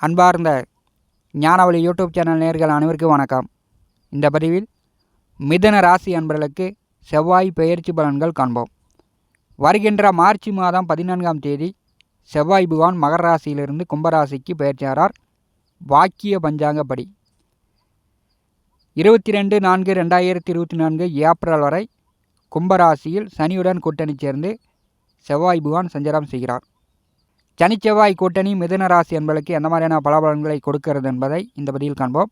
அன்பார்ந்த ஞானவழி YouTube channel நேயர்கள் அனைவருக்கும் வணக்கம். இந்த பதிவில் மிதுன ராசி அன்பர்களுக்கு செவ்வாய் பெயர்ச்சி பலன்கள் காண்போம். வருகின்ற மார்ச் மாதம் 14ஆம் தேதி செவ்வாய் பகவான் மகர ராசியிலிருந்து கும்பராசிக்கு பெயர்ச்சாரார். வாக்கிய பஞ்சாங்கப்படி 22/4/2024 ஏப்ரல் வரை கும்பராசியில் சனியுடன் கூட்டணி சேர்ந்து செவ்வாய் பகவான் சஞ்சாரம் செய்கிறார். சனி செவ்வாய் கூட்டணி மிதுன ராசி என்பதற்கு எந்த மாதிரியான பலாபலன்களை கொடுக்கிறது என்பதை இந்த பதிவில் காண்போம்.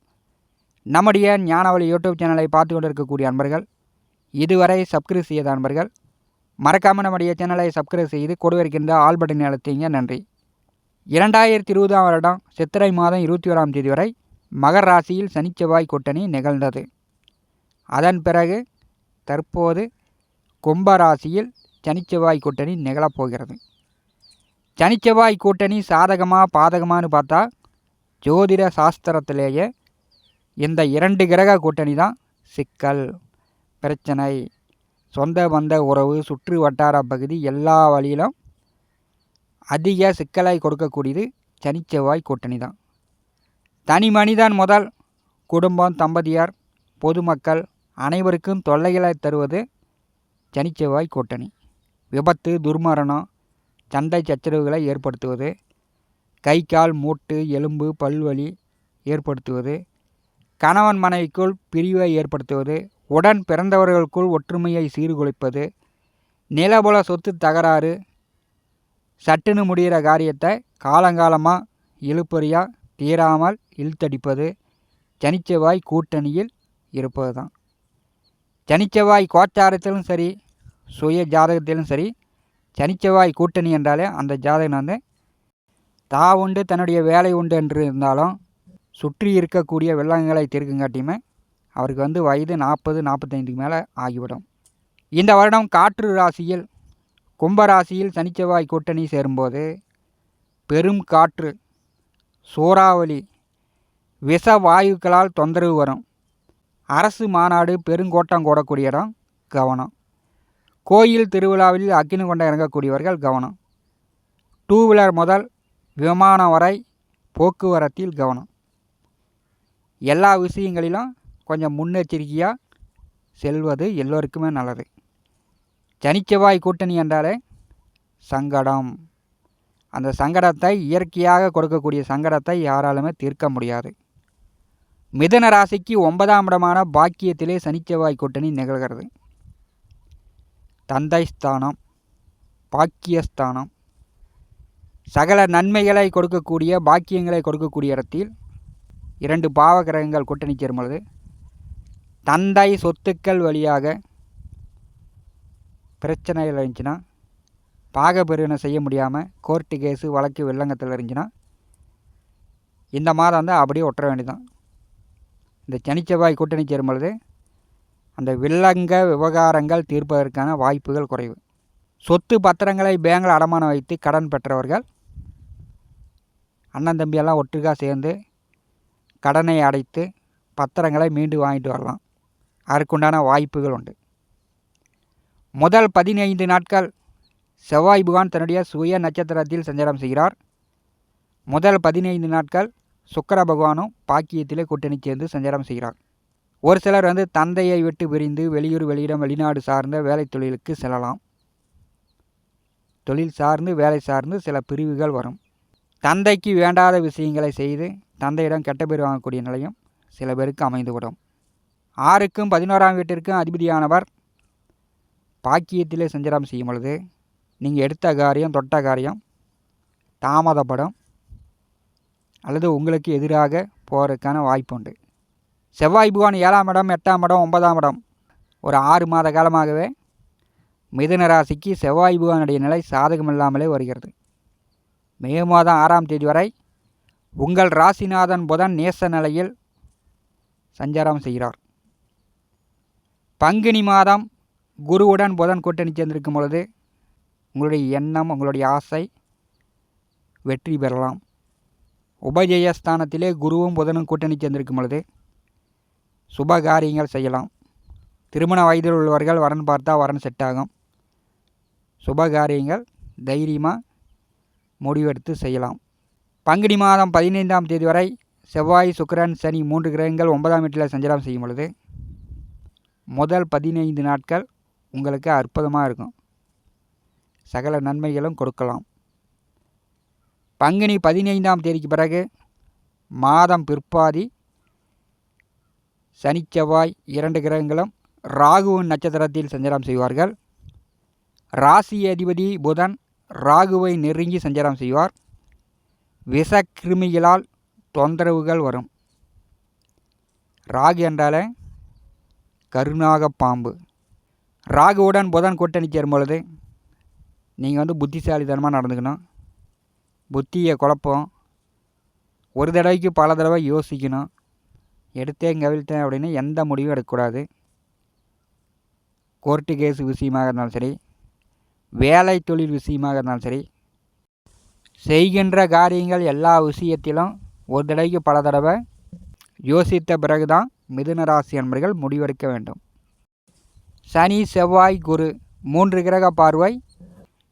நம்முடைய ஞானவழி யூடியூப் சேனலை பார்த்து கொண்டிருக்கக்கூடிய அன்பர்கள், இதுவரை சப்ஸ்கிரைப் செய்யாத அன்பர்கள் மறக்காமல் நம்முடைய சேனலை சப்ஸ்கிரைப் செய்து கொடுவிருக்கின்ற ஆல் பட்டனை அழுத்திங்க. நன்றி. 2020ஆம் வருடம் சித்திரை மாதம் 21ஆம் தேதி வரை மகர ராசியில் சனி செவ்வாய் கூட்டணி நிகழ்ந்தது. அதன் பிறகு தற்போது கும்பராசியில் சனி செவ்வாய் கூட்டணி நிகழப்போகிறது. சனி செவ்வாய் கூட்டணி சாதகமாக பாதகமானு பார்த்தா ஜோதிட சாஸ்திரத்திலேயே இந்த 2 கிரக கூட்டணி தான் சிக்கல், பிரச்சனை, சொந்த பந்த உறவு, சுற்று வட்டார பகுதி எல்லா வழியிலும் அதிக சிக்கலை கொடுக்கக்கூடியது சனி செவ்வாய் கூட்டணி தான். தனி மனிதன் முதல் குடும்பம், தம்பதியார், பொதுமக்கள் அனைவருக்கும் தொல்லைகளை தருவது சனி செவ்வாய் கூட்டணி. விபத்து, துர்மரணம், சண்டை சச்சரவுகளை ஏற்படுத்துவது, கை கால் மூட்டு எலும்பு பல்வலி ஏற்படுத்துவது, கணவன் மனைவிக்குள் பிரிவை ஏற்படுத்துவது, உடன் பிறந்தவர்களுக்குள் ஒற்றுமையை சீர்குலைப்பது, நிலபுல சொத்து தகராறு, சட்டுன்னு முடிகிற காரியத்தை காலங்காலமாக இழுப்பறியாக தீராமல் இழுத்தடிப்பது சனிச்செவ்வாய் கூட்டணியில் இருப்பது தான். சனிச்செவ்வாய் கோச்சாரத்திலும் சரி, சுய ஜாதகத்திலும் சரி, சனிச்செவ்வாய் கூட்டணி என்றாலே அந்த ஜாதகன் உண்டு தன்னுடைய வேலை உண்டு என்று இருந்தாலும் சுற்றி இருக்கக்கூடிய வெள்ளங்களை தீர்க்கங்காட்டியுமே அவருக்கு வயது 40-45 மேலே ஆகிவிடும். இந்த வருடம் காற்று ராசியில் கும்பராசியில் சனிச்செவ்வாய் கூட்டணி சேரும்போது பெரும் காற்று, சூறாவளி, விஷ வாயுக்களால் தொந்தரவு வரும். அரசு மாநாடு, பெருங்கோட்டம் கூடக்கூடிய இடம் கவனம். கோயில் திருவிழாவில் அக்கினி கொண்ட இறங்கக்கூடியவர்கள் கவனம். 2 வீலர் முதல் விமானம் வரை போக்குவரத்தில் கவனம். எல்லா விஷயங்களிலும் கொஞ்சம் முன்னெச்சரிக்கையாக செல்வது எல்லோருக்குமே நல்லது. சனிச்செவ்வாய் கூட்டணி என்றாலே சங்கடம். அந்த சங்கடத்தை இயற்கையாக கொடுக்கக்கூடிய சங்கடத்தை யாராலுமே தீர்க்க முடியாது. மிதுன ராசிக்கு 9ஆம் இடமான பாக்கியத்திலே சனிச்செவ்வாய் கூட்டணி நிகழ்கிறது. தந்தை ஸ்தானம், பாக்கியஸ்தானம், சகல நன்மைகளை கொடுக்கக்கூடிய பாக்கியங்களை கொடுக்கக்கூடிய இடத்தில் 2 பாவ கிரகங்கள் கூட்டணி சேரும் பொழுது தந்தை சொத்துக்கள் வழியாக பிரச்சனைகள் இருந்துச்சுன்னா, பாகப்பிரிவினை செய்ய முடியாமல் கோர்ட்டு கேஸு வழக்கு வில்லங்கத்தில் இருந்துச்சுன்னா இந்த மாதம் அப்படியே ஒட்டுற வேண்டியதான். இந்த சனிச்செவ்வாய் கூட்டணி சேரும் பொழுது அந்த வில்லங்க விவகாரங்கள் தீர்ப்பதற்கான வாய்ப்புகள் குறைவு. சொத்து பத்திரங்களை பேங்கில் அடமானம் வைத்து கடன் பெற்றவர்கள் அண்ணன் தம்பியெல்லாம் ஒட்டுக்காக சேர்ந்து கடனை அடைத்து பத்திரங்களை மீண்டு வாங்கிட்டு வரலாம். அதற்குண்டான வாய்ப்புகள் உண்டு. முதல் 15 நாட்கள் செவ்வாய் பகவான் தன்னுடைய சுய நட்சத்திரத்தில் சஞ்சாரம் செய்கிறார். முதல் 15 நாட்கள் சுக்கிர பகவானும் பாக்கியத்திலே கூட்டணி சேர்ந்து சஞ்சாரம் செய்கிறார். ஒரு சிலர் தந்தையை விட்டு பிரிந்து வெளியூர், வெளியிடம், வெளிநாடு சார்ந்த வேலை தொழிலுக்கு செல்லலாம். தொழில் சார்ந்து, வேலை சார்ந்து சில பிரிவுகள் வரும். தந்தைக்கு வேண்டாத விஷயங்களை செய்து தந்தையிடம் கெட்ட பேர் வாங்கக்கூடிய நிலையும் சில பேருக்கு அமைந்துவிடும். 6க்கும் 11ஆம் வீட்டிற்கும் அதிபதியானவர் பாக்கியத்திலே சஞ்சாரம் செய்யும் பொழுது நீங்கள் எடுத்த காரியம், தொட்ட காரியம் தாமதப்படும் அல்லது உங்களுக்கு எதிராக போகிறதுக்கான வாய்ப்பு உண்டு. செவ்வாய் பகவான் 7ஆம் இடம், 8ஆம் இடம், 9ஆம் இடம் ஒரு 6 மாத காலமாகவே மிதுன ராசிக்கு செவ்வாய் பகவானுடைய நிலை சாதகமில்லாமலே வருகிறது. மே மாதம் 6ஆம் தேதி வரை உங்கள் ராசிநாதன் புதன் நேச நிலையில் சஞ்சாரம் செய்கிறார். பங்குனி மாதம் குருவுடன் புதன் கூட்டணி சேர்ந்திருக்கும் பொழுது உங்களுடைய எண்ணம், உங்களுடைய ஆசை வெற்றி பெறலாம். உபஜயஸ்தானத்திலே குருவும் புதனும் கூட்டணி சேர்ந்திருக்கும் பொழுது சுப காரியங்கள் செய்யலாம். திருமண வயதில் உள்ளவர்கள் வரன் பார்த்தா வரன் செட் ஆகும். சுப காரியங்கள் தைரியமாக முடிவெடுத்து செய்யலாம். பங்குனி மாதம் 15ஆம் தேதி வரை செவ்வாய், சுக்கிரன், சனி 3 கிரகங்கள் 9ஆம் வீட்டில் சஞ்சாரம் செய்யும் பொழுது முதல் 15 நாட்கள் உங்களுக்கு அற்புதமாக இருக்கும். சகல நன்மைகளும் கொடுக்கலாம். பங்குனி 15ஆம் தேதிக்கு பிறகு மாதம் பிற்பாதி சனி, செவ்வாய் 2 கிரகங்களும் ராகுவின் நட்சத்திரத்தில் சஞ்சாரம் செய்வார்கள். ராசி அதிபதி புதன் ராகுவை நெருங்கி சஞ்சாரம் செய்வார். விஷக்கிருமிகளால் தொந்தரவுகள் வரும். ராகு என்றாலே கருநாக பாம்பு. ராகுவுடன் புதன் கூட்டணி சேரும் பொழுது நீங்கள் புத்திசாலித்தனமாக நடந்துக்கணும். புத்தியை குழப்பம். ஒரு தடவைக்கு பல தடவை யோசிக்கணும். எடுத்தேன் கவிழ்த்தேன் அப்படின்னு எந்த முடிவும் எடுக்கக்கூடாது. கோர்ட்டு கேஸு விஷயமாக இருந்தாலும் சரி, வேலை தொழில் விஷயமாக இருந்தாலும் சரி, செய்கின்ற காரியங்கள் எல்லா விஷயத்திலும் ஒரு தடவைக்கு பல தடவை யோசித்த பிறகுதான் மிதுன ராசி அன்பர்கள் முடிவெடுக்க வேண்டும். சனி, செவ்வாய், குரு 3 கிரக பார்வை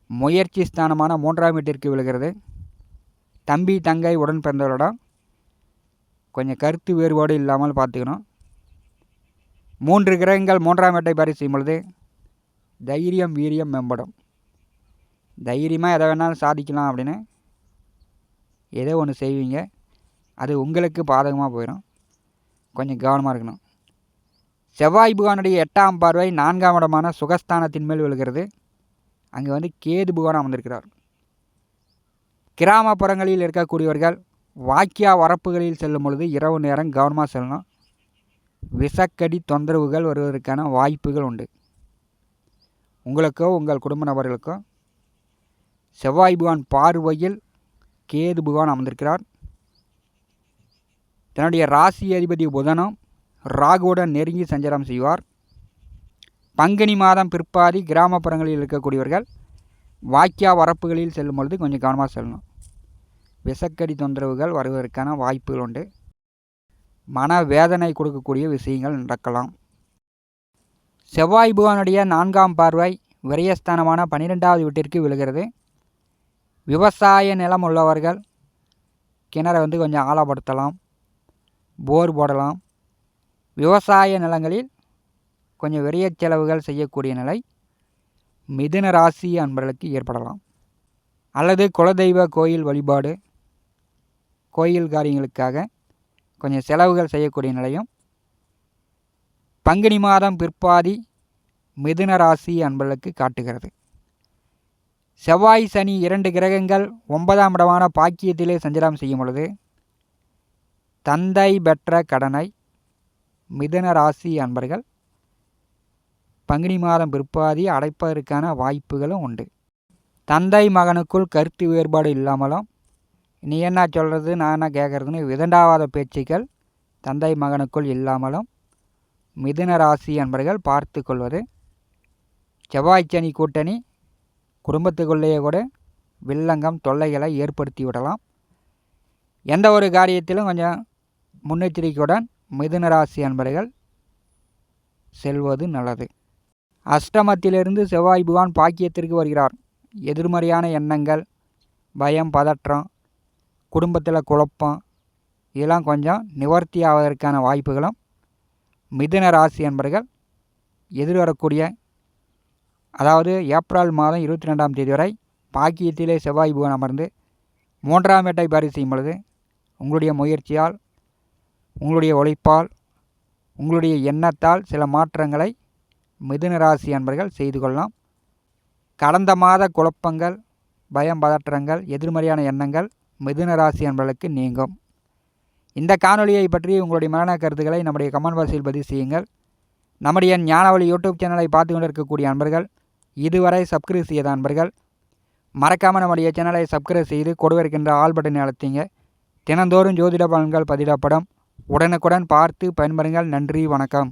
முயற்சி ஸ்தானமான 3ஆம் வீட்டிற்கு விழுகிறது. தம்பி, தங்கை, உடன் பிறந்தவரிடம் கொஞ்சம் கருத்து வேறுபாடு இல்லாமல் பார்த்துக்கணும். 3 கிரகங்கள் 3ஆம் வீட்டை பறி செய்யும் பொழுது தைரியம், வீரியம் மேம்படும். தைரியமாக எதை வேணாலும் சாதிக்கலாம் அப்படின்னு ஏதோ ஒன்று செய்வீங்க. அது உங்களுக்கு பாதகமாக போயிடும். கொஞ்சம் கவனமாக இருக்கணும். செவ்வாய் பகவானுடைய 8ஆம் பார்வை 4ஆம் இடமான சுகஸ்தானத்தின் மேல் விழுகிறது. அங்கே கேது பகவான் அமர்ந்திருக்கிறார். கிராமப்புறங்களில் இருக்கக்கூடியவர்கள் வாக்கியா வரப்புகளில் செல்லும் பொழுது இரவு நேரம் கவனமாக செல்லணும். விஷக்கடி தொந்தரவுகள் வருவதற்கான வாய்ப்புகள் உண்டு. உங்களுக்கோ உங்கள் குடும்ப நபர்களுக்கோ செவ்வாய் பகவான் பார்வையில் கேது பகவான் அமர்ந்திருக்கிறார். தன்னுடைய ராசி அதிபதி புதனும் ராகுவுடன் நெருங்கி சஞ்சாரம் செய்வார். பங்குனி மாதம் பிற்பாதி கிராமப்புறங்களில் இருக்கக்கூடியவர்கள் வாக்கியா வரப்புகளில் செல்லும் பொழுது கொஞ்சம் கவனமாக செல்லணும். விஷக்கடி தொந்தரவுகள் வருவதற்கான வாய்ப்புகள் உண்டு. மனவேதனை கொடுக்கக்கூடிய விஷயங்கள் நடக்கலாம். செவ்வாய் பகவானுடைய 4ஆம் பார்வை விரயஸ்தானமான 12ஆவது வீட்டிற்கு விழுகிறது. விவசாய நிலம் உள்ளவர்கள் கிணறை கொஞ்சம் ஆழப்படுத்தலாம், போர் போடலாம். விவசாய நிலங்களில் கொஞ்சம் விரைய செலவுகள் செய்யக்கூடிய நிலை மிதுன ராசி அன்பர்களுக்கு ஏற்படலாம். அல்லது குலதெய்வ கோயில் வழிபாடு, கோயில் காரியங்களுக்காக கொஞ்சம் செலவுகள் செய்யக்கூடிய நிலையும் பங்குனி மாதம் பிற்பாதி மிதுன ராசி அன்பர்களுக்கு காட்டுகிறது. செவ்வாய், சனி 2 கிரகங்கள் 9ஆம் இடமான பாக்கியத்திலே சஞ்சாரம் செய்யும் பொழுது தந்தை பெற்ற கடனை மிதுன ராசி அன்பர்கள் பங்குனி மாதம் பிற்பாதி அடைப்பதற்கான வாய்ப்புகளும் உண்டு. தந்தை மகனுக்குள் கருத்து வேறுபாடு இல்லாமலும் நீ என்ன சொல்கிறது நான் என்ன கேட்குறதுன்னு விதண்டாவாத பேச்சுக்கள் தந்தை மகனுக்குள் இல்லாமலும் மிதுன ராசி அன்பர்கள் பார்த்து கொள்வது. செவ்வாய் சனி கூட்டணி குடும்பத்துக்குள்ளேயே கூட வில்லங்கம் தொல்லைகளை ஏற்படுத்தி விடலாம். எந்த ஒரு காரியத்திலும் கொஞ்சம் முன்னெச்சரிக்கையுடன் மிதுன ராசி அன்பர்கள் செல்வது நல்லது. அஷ்டமத்திலிருந்து செவ்வாய் பகவான் பாக்கியத்திற்கு வருகிறார். எதிர்மறையான எண்ணங்கள், பயம், பதற்றம், குடும்பத்தில் குழப்பம் இதெல்லாம் கொஞ்சம் நிவர்த்தி ஆவதற்கான வாய்ப்புகளும் மிதுன ராசி அன்பர்கள் எதிர்வரக்கூடிய அதாவது ஏப்ரல் மாதம் 22ஆம் தேதி வரை பாக்கியத்திலே செவ்வாய் பகவான் அமர்ந்து 3ஆம் வீட்டை பறி செய்யும் பொழுது உங்களுடைய முயற்சியால், உங்களுடைய உழைப்பால், உங்களுடைய எண்ணத்தால் சில மாற்றங்களை மிதுன ராசி அன்பர்கள் செய்து கொள்ளலாம். கடந்த மாத குழப்பங்கள், பயம், பதற்றங்கள், எதிர்மறையான எண்ணங்கள் மிதுன ராசி அன்பர்களுக்கு நீங்கும். இந்த காணொலியை பற்றி உங்களுடைய மரண கருத்துக்களை நம்முடைய கமெண்ட் பாக்ஸில் பதிவு செய்யுங்கள். நம்முடைய ஞானவழி யூடியூப் சேனலை பார்த்து கொண்டு இருக்கக்கூடிய அன்பர்கள், இதுவரை சப்ஸ்கிரைப் செய்த அன்பர்கள் மறக்காமல் நம்முடைய சேனலை சப்ஸ்கிரைப் செய்து கொடுவிருக்கின்ற ஆல் பட்டனை அழுத்திங்க. தினந்தோறும் ஜோதிட பலன்கள் பதிவிடப்படும். உடனுக்குடன் பார்த்து பயன்பெறுங்கள். நன்றி, வணக்கம்.